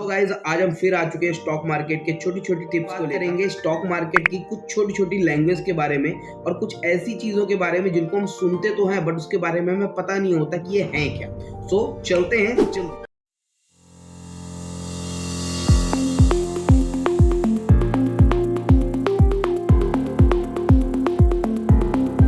Guys, आज हम फिर आ चुके हैं स्टॉक मार्केट के छोटी छोटी टिप्स को करेंगे। स्टॉक मार्केट की कुछ छोटी छोटी लैंग्वेज के बारे में और कुछ ऐसी चीजों के बारे में जिनको हम सुनते तो हैं बट उसके बारे में हमें पता नहीं होता कि ये हैं क्या। चलते हैं।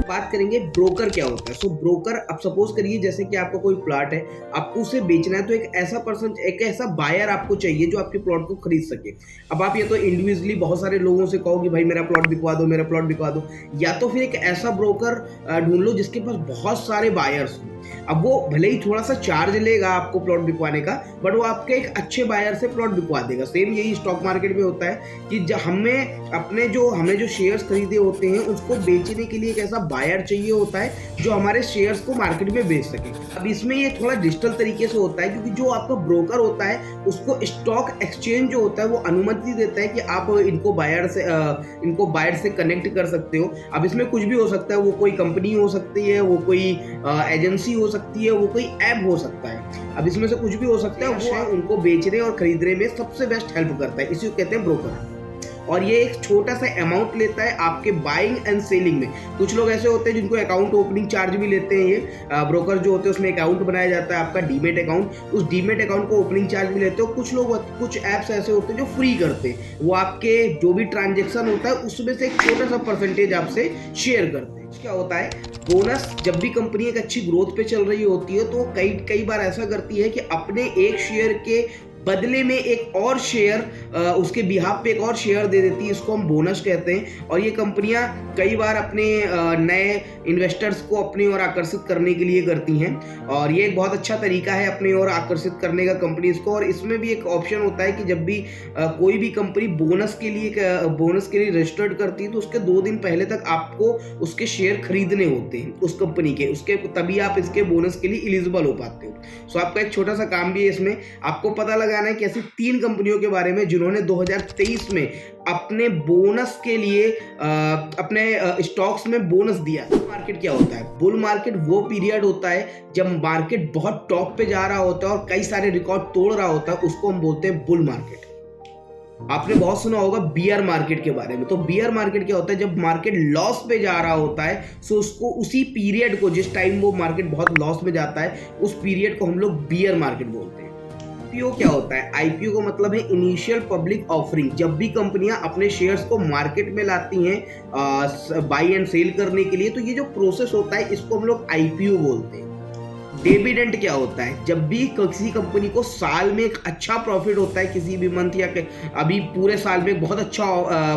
बात करेंगे ब्रोकर क्या होता है। ब्रोकर, अब सपोज करिए जैसे कि आपका कोई प्लॉट है, आपको उसे बेचना है, तो एक ऐसा बायर आपको चाहिए जो आपके प्लॉट को खरीद सके। अब आप या तो इंडिविजुअली बहुत सारे लोगों से कहो कि भाई मेरा प्लॉट बिकवा दो, मेरा प्लॉट बिकवा दो, या तो फिर एक ऐसा ब्रोकर ढूंढ लो जिसके पास बहुत सारे बायर्स हो। अब वो भले ही थोड़ा सा चार्ज लेगा आपको प्लॉट बिकवाने का, बट वो आपके एक अच्छे बायर से प्लॉट बिकवा देगा। सेम यही स्टॉक मार्केट में होता है कि हमने जो शेयर्स खरीदे होते हैं उसको बेचने के लिए एक ऐसा बायर चाहिए होता है जो हमारे शेयर्स को मार्केट में बेच सके। अब इसमें ये थोड़ा डिजिटल तरीके से होता है क्योंकि जो आपका ब्रोकर होता है उसको स्टॉक एक्सचेंज जो होता है वो अनुमति देता है कि आप इनको बायर से कनेक्ट कर सकते हो। अब इसमें कुछ भी हो सकता है, वो कोई कंपनी हो सकती है, वो कोई एजेंसी हो सकती है, वो कोई ऐप हो सकता है। अब इसमें से कुछ भी हो सकता है, वो उनको बेचने और खरीदने में सबसे बेस्ट हेल्प करता है। इसी को कहते हैं ब्रोकर। और ये एक छोटा सा अमाउंट लेता है आपके बाइंग एंड सेलिंग में। कुछ लोग ऐसे होते हैं जिनको अकाउंट ओपनिंग चार्ज भी लेते हैं। ये ब्रोकर जो होते हैं उसमें अकाउंट बनाया जाता है, आपका डीमेट अकाउंट, उस डीमेट अकाउंट को ओपनिंग चार्ज भी लेते हो। कुछ ऐप्स ऐसे होते हैं जो फ्री करते हैं, वो आपके जो भी ट्रांजेक्शन होता है उसमें से एक छोटा सा परसेंटेज आपसे शेयर करते हैं। क्या होता है, बोनस, जब भी कंपनी एक अच्छी ग्रोथ पे चल रही होती है तो कई बार ऐसा करती है कि अपने एक शेयर के बदले में एक और शेयर, उसके बिहाफ पे एक और शेयर दे देती है। इसको हम बोनस कहते हैं। और ये कंपनियां कई बार अपने नए इन्वेस्टर्स को अपनी ओर आकर्षित करने के लिए करती हैं, और ये एक बहुत अच्छा तरीका है अपनी ओर आकर्षित करने का कंपनीज को। और इसमें भी एक ऑप्शन होता है कि जब भी कोई भी कंपनी बोनस के लिए रजिस्टर्ड करती है तो उसके 2 दिन पहले तक आपको उसके शेयर खरीदने होते हैं उस कंपनी के, तभी आप इसके बोनस के लिए एलिजिबल हो पाते हो। आपका एक छोटा सा काम भी है इसमें, आपको पता लगाना है कि ऐसी 3 कंपनियों के बारे में जिन्होंने 2023 में अपने बोनस के लिए अपने स्टॉक्स में बोनस दिया। मार्केट क्या होता है? बुल मार्केट वो पीरियड होता है जब मार्केट बहुत टॉप पे जा रहा होता है और कई सारे रिकॉर्ड तोड़ रहा होता है, उसको हम बोलते हैं बुल मार्केट। आपने बहुत सुना होगा बियर मार्केट के बारे में। तो बियर मार्केट क्या होता है? जब मार्केट लॉस पे जा रहा होता है, सो उसको उसी पीरियड को, जिस टाइम वो मार्केट बहुत लॉस में जाता है, उस पीरियड को हम लोग बियर मार्केट बोलते हैं। आईपीओ क्या होता है? आईपीओ का मतलब है इनिशियल पब्लिक ऑफरिंग। जब भी कंपनियां अपने शेयर्स को मार्केट में लाती हैं बाई एंड सेल करने के लिए, तो ये जो प्रोसेस होता है इसको हम लोग आईपीओ बोलते हैं। डिविडेंड क्या होता है? जब भी किसी कंपनी को साल में एक अच्छा प्रॉफिट होता है, किसी भी मंथ या अभी पूरे साल में बहुत अच्छा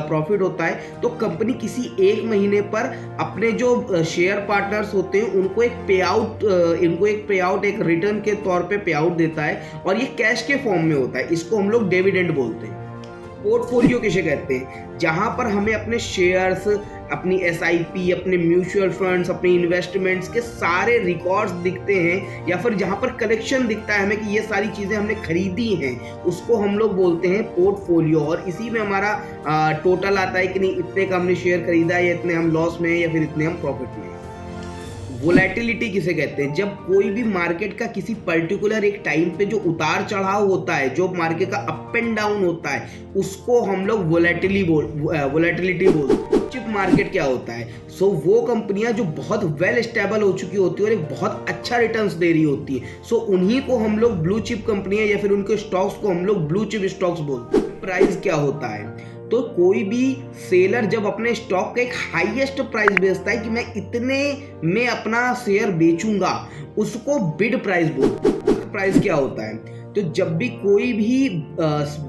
प्रॉफिट होता है, तो कंपनी किसी एक महीने पर अपने जो शेयर पार्टनर्स होते हैं उनको एक पे आउट एक रिटर्न के तौर पे पे आउट देता है, और ये कैश के फॉर्म में होता है। इसको हम लोग डिविडेंड बोलते हैं। पोर्टफोलियो किसे कहते हैं? जहां पर हमें अपने शेयर्स, अपनी एसआईपी, अपने म्यूचुअल फंड्स, अपने इन्वेस्टमेंट्स के सारे रिकॉर्ड्स दिखते हैं, या फिर जहां पर कलेक्शन दिखता है हमें कि ये सारी चीजें हमने खरीदी हैं, उसको हम लोग बोलते हैं पोर्टफोलियो। और इसी में हमारा टोटल आता है कि नहीं, इतने का हमने शेयर खरीदा है, या इतने हम लॉस में हैं, या फिर इतने हम प्रॉफिट में हैं। वोलेटिलिटी किसे कहते हैं? जब कोई भी मार्केट का किसी पर्टिकुलर एक टाइम पे जो उतार चढ़ाव होता है, जो मार्केट का अप एंड डाउन होता है, उसको हम लोग वोलेटिलिटी बोलते हैं। चिप मार्केट क्या होता है? वो कंपनियां जो बहुत वेल स्टेबल हो चुकी होती है और एक बहुत अच्छा रिटर्न्स दे रही होती है, उन्हीं को हम लोग ब्लू चिप कंपनियां, या फिर उनके स्टॉक्स को हम लोग ब्लू चिप स्टॉक्स बोलते हैं। प्राइस क्या होता है? तो कोई भी सेलर जब अपने स्टॉक का एक हाईएस्ट प्राइस बेचता है कि मैं इतने में अपना शेयर बेचूंगा, उसको बिड प्राइस बोलते हैं। प्राइस क्या होता है? तो जब भी कोई भी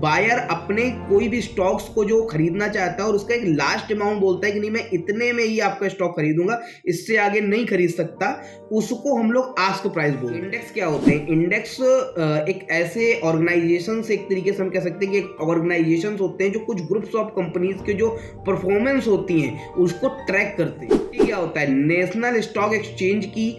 बायर अपने कोई भी स्टॉक्स को जो खरीदना चाहता है और उसका एक लास्ट अमाउंट बोलता है कि नहीं, मैं इतने में ही आपका स्टॉक खरीदूंगा, इससे आगे नहीं खरीद सकता, उसको हम लोग आस्क प्राइस बोलते हैं। इंडेक्स क्या होते हैं? इंडेक्स एक ऐसे ऑर्गेनाइजेशन से, एक तरीके से हम कह सकते हैं कि ऑर्गेनाइजेशन होते हैं जो कुछ ग्रुप्स ऑफ कंपनीज के जो परफॉर्मेंस होती हैं उसको ट्रैक करते हैं। ये क्या होता है? नेशनल स्टॉक एक्सचेंज की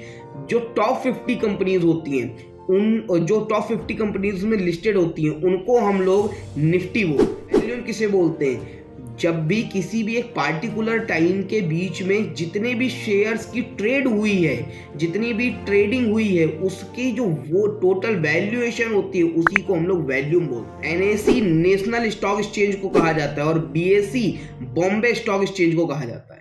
जो टॉप 50 कंपनीज होती हैं, जो टॉप 50 कंपनीज में लिस्टेड होती हैं, उनको हम लोग निफ्टी बोलते हैं। वैल्यूम किसे बोलते हैं? जब भी किसी भी एक पार्टिकुलर टाइम के बीच में जितने भी शेयर्स की ट्रेड हुई है, जितनी भी ट्रेडिंग हुई है, उसकी जो वो टोटल वैल्यूएशन होती है उसी को हम लोग वैल्यूम बोलते हैं। एनएसई नेशनल स्टॉक एक्सचेंज को कहा जाता है और बीएसई बॉम्बे स्टॉक एक्सचेंज को कहा जाता है।